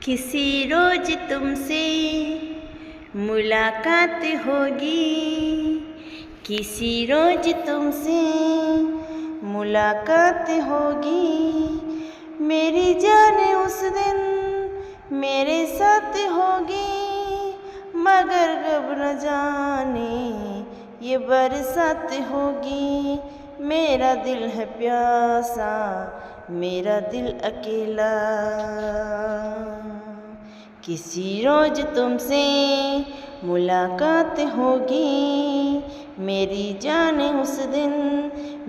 किसी रोज तुमसे मुलाकात होगी, किसी रोज तुमसे मुलाकात होगी। मेरी जान उस दिन मेरे साथ होगी, मगर कब न जाने ये बरसात होगी। मेरा दिल है प्यासा, मेरा दिल अकेला, किसी रोज तुमसे मुलाकात होगी। मेरी जान उस दिन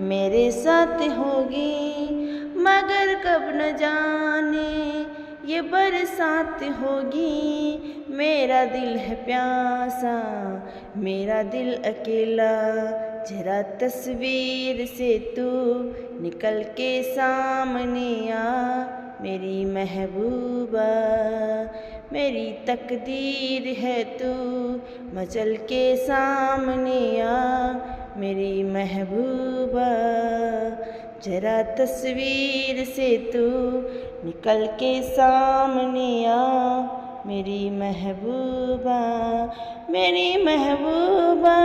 मेरे साथ होगी, मगर कब न जाने ये बरसात होगी। मेरा दिल है प्यासा, मेरा दिल अकेला, जरा तस्वीर से तू निकल के सामने आ। मेरी महबूबा मेरी तकदीर है तू, मचल के सामने आ। मेरी महबूबा जरा तस्वीर से तू निकल के सामने आ। मेरी महबूबा मेरी महबूबा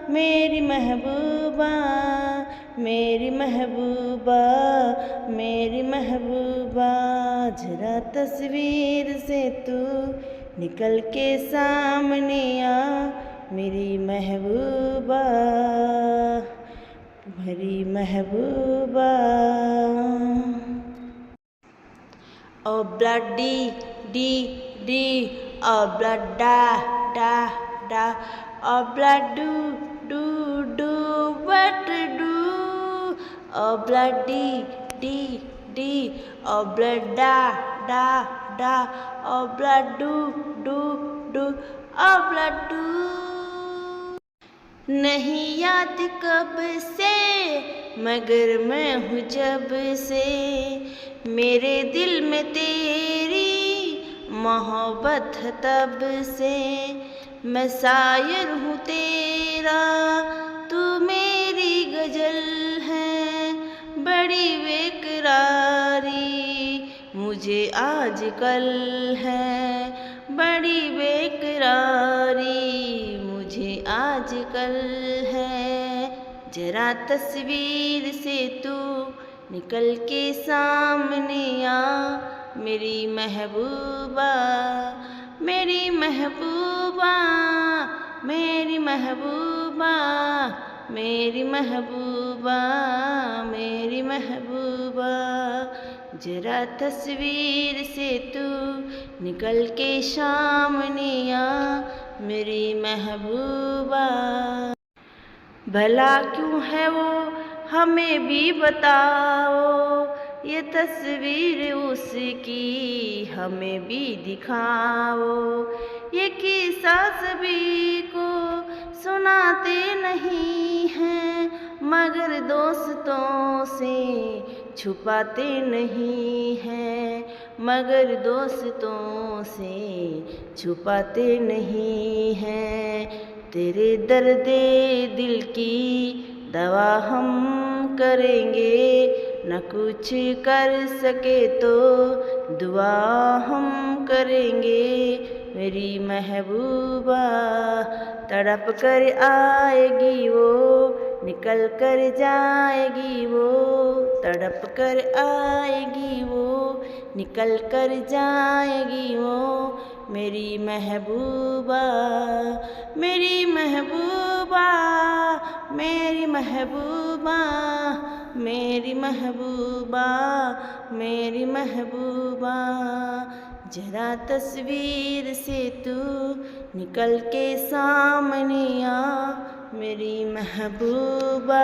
मेरी महबूबा मेरी महबूबा मेरी महबूबा, जरा तस्वीर से तू निकल के सामने आ। मेरी महबूबा मेरी महबूबा। ओ ब्लडी डी डी, ओ ब्लडा डा डा, ओ ब्लडू डू डू व्हाट डू, ओ ब्लडी डी डी, ओ ब्लडा डा डा, ओ ब्लडू डू डू, ओ ब्लडू। नहीं याद कब से मगर मैं हूँ जब से, मेरे दिल में तेरी मोहब्बत है तब से। मैं शायर हूँ तेरा, तू मेरी गज़ल है बड़ी बेकरारी। मुझे आजकल है बड़ी बेकरारी, मुझे आजकल है। जरा तस्वीर से तू निकल के सामने आ। मेरी महबूबा मेरी महबूबा मेरी महबूबा मेरी महबूबा मेरी महबूबा, जरा तस्वीर से तू निकल के सामने आ। मेरी महबूबा भला क्यों है वो हमें भी बताओ, ये तस्वीर उसकी हमें भी दिखाओ। ये किस्सा सभी को सुनाते नहीं हैं, मगर दोस्तों से छुपाते नहीं हैं, मगर दोस्तों से छुपाते नहीं हैं। तेरे दर्दे दिल की दवा हम करेंगे, न कुछ कर सके तो दुआ हम करेंगे। मेरी महबूबा तड़प कर आएगी वो, निकल कर जाएगी वो, तड़प कर आएगी वो, निकल कर जाएगी वो। मेरी महबूबा मेरी महबूबा मेरी महबूबा मेरी महबूबा मेरी महबूबा, जरा तस्वीर से तू निकल के सामने आ। मेरी महबूबा।